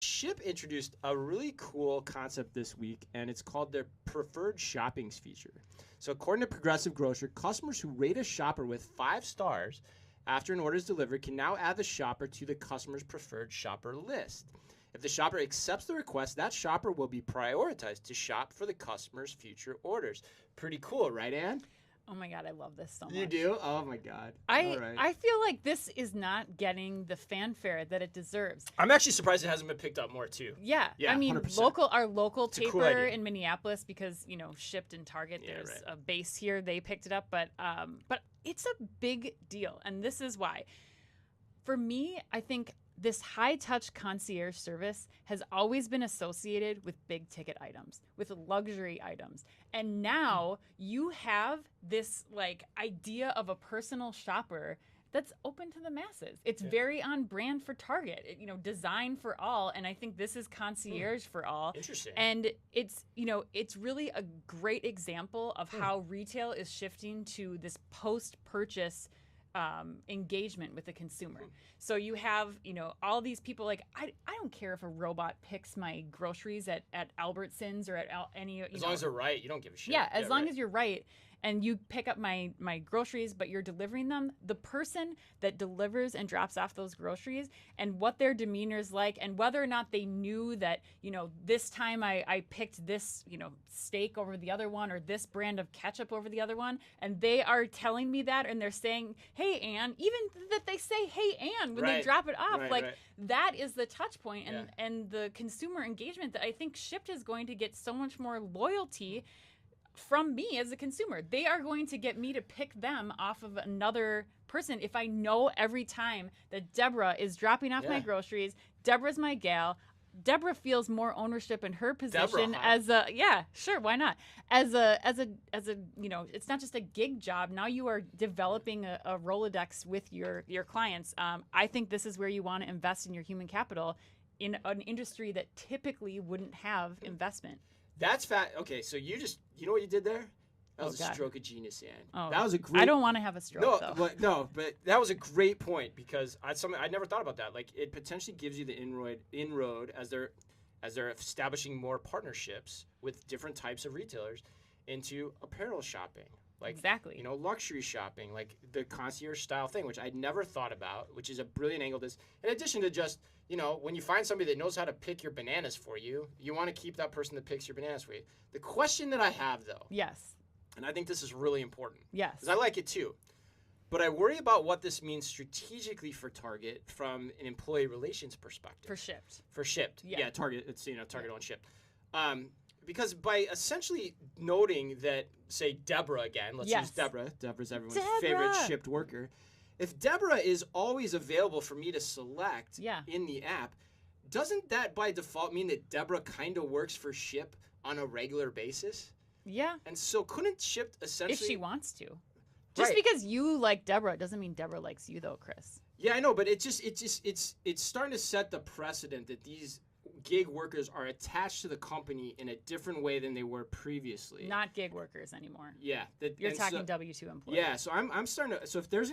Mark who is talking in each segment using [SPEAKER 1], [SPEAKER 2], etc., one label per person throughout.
[SPEAKER 1] Shipt introduced a really cool concept this week, and it's called their preferred shoppings feature. So, according to Progressive Grocer, customers who rate a shopper with 5 stars after an order is delivered can now add the shopper to the customer's preferred shopper list. If the shopper accepts the request, that shopper will be prioritized to shop for the customer's future orders. Pretty cool, right, Ann?
[SPEAKER 2] Oh my God, I love this so much.
[SPEAKER 1] You do? Oh my God.
[SPEAKER 2] I
[SPEAKER 1] All right.
[SPEAKER 2] I feel like this is not getting the fanfare that it deserves.
[SPEAKER 1] I'm actually surprised it hasn't been picked up more too.
[SPEAKER 2] Yeah,
[SPEAKER 1] Yeah,
[SPEAKER 2] I mean,
[SPEAKER 1] 100%.
[SPEAKER 2] our local
[SPEAKER 1] It's a cool
[SPEAKER 2] paper
[SPEAKER 1] idea.
[SPEAKER 2] in Minneapolis, because Shipt and Target,
[SPEAKER 1] Yeah,
[SPEAKER 2] there's
[SPEAKER 1] right.
[SPEAKER 2] a base here. They picked it up, but it's a big deal, and this is why. For me, I think this high-touch concierge service has always been associated with big-ticket items, with luxury items. And now you have this idea of a personal shopper that's open to the masses. It's very on brand for Target, designed for all. And I think this is concierge for all.
[SPEAKER 1] Interesting.
[SPEAKER 2] And it's really a great example of how retail is shifting to this post-purchase engagement with the consumer. So you have, all these people I don't care if a robot picks my groceries at Albertsons or at any.
[SPEAKER 1] As long as they're right, you don't give a shit.
[SPEAKER 2] Yeah, as long as you're right. And you pick up my groceries, but you're delivering them, the person that delivers and drops off those groceries and what their demeanor is like, and whether or not they knew that, this time I picked this, steak over the other one, or this brand of ketchup over the other one, and they are telling me that, and they're saying, hey, Ann, even that they say, hey, Ann, when they drop it off, that is the touch point and the consumer engagement that I think Shipt is going to get so much more loyalty from me as a consumer. They are going to get me to pick them off of another person if I know every time that Deborah is dropping off my groceries. Deborah's my gal. Deborah feels more ownership in her position as a why not? As a it's not just a gig job. Now you are developing a Rolodex with your clients. I think this is where you want to invest in your human capital in an industry that typically wouldn't have investment.
[SPEAKER 1] That's fat. Okay, so you know what you did there? That was a
[SPEAKER 2] God.
[SPEAKER 1] stroke of genius, Ann.
[SPEAKER 2] Oh,
[SPEAKER 1] that was a great.
[SPEAKER 2] I don't want to have a stroke though.
[SPEAKER 1] But that was a great point, because I never thought about that. Like, it potentially gives you the inroad as they're establishing more partnerships with different types of retailers into apparel shopping. Like,
[SPEAKER 2] exactly.
[SPEAKER 1] Luxury shopping, like the concierge style thing, which I'd never thought about, which is a brilliant angle. This, in addition to just, when you find somebody that knows how to pick your bananas for you, you want to keep that person that picks your bananas for you. The question that I have, though,
[SPEAKER 2] yes,
[SPEAKER 1] and I think this is really important,
[SPEAKER 2] yes,
[SPEAKER 1] because I like it too, but I worry about what this means strategically for Target from an employee relations perspective.
[SPEAKER 2] For Shipt.
[SPEAKER 1] Yeah, Target. It's Target on Shipt. Because by essentially noting that, say, Deborah again, let's use Deborah. Deborah's everyone's favorite Shipt worker. If Deborah is always available for me to select in the app, doesn't that by default mean that Deborah kind of works for Shipt on a regular basis?
[SPEAKER 2] Yeah.
[SPEAKER 1] And so couldn't Shipt essentially...
[SPEAKER 2] If she wants to. Just because you like Deborah doesn't mean Deborah likes you, though, Chris.
[SPEAKER 1] Yeah, I know, but it's starting to set the precedent that these gig workers are attached to the company in a different way than they were previously.
[SPEAKER 2] Not gig workers anymore.
[SPEAKER 1] Yeah,
[SPEAKER 2] you're talking W-2 employees.
[SPEAKER 1] Yeah, so I'm starting to. So if there's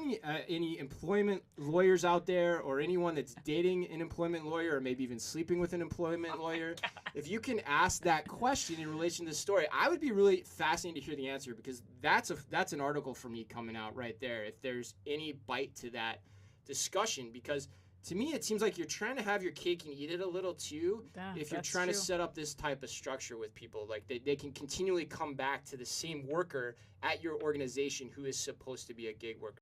[SPEAKER 1] any employment lawyers out there, or anyone that's dating an employment lawyer, or maybe even sleeping with an employment lawyer, if you can ask that question in relation to this story, I would be really fascinated to hear the answer, because that's an article for me coming out right there. If there's any bite to that discussion, because to me, it seems like you're trying to have your cake and eat it a little too. If you're trying to set up this type of structure with people, like they can continually come back to the same worker at your organization who is supposed to be a gig worker.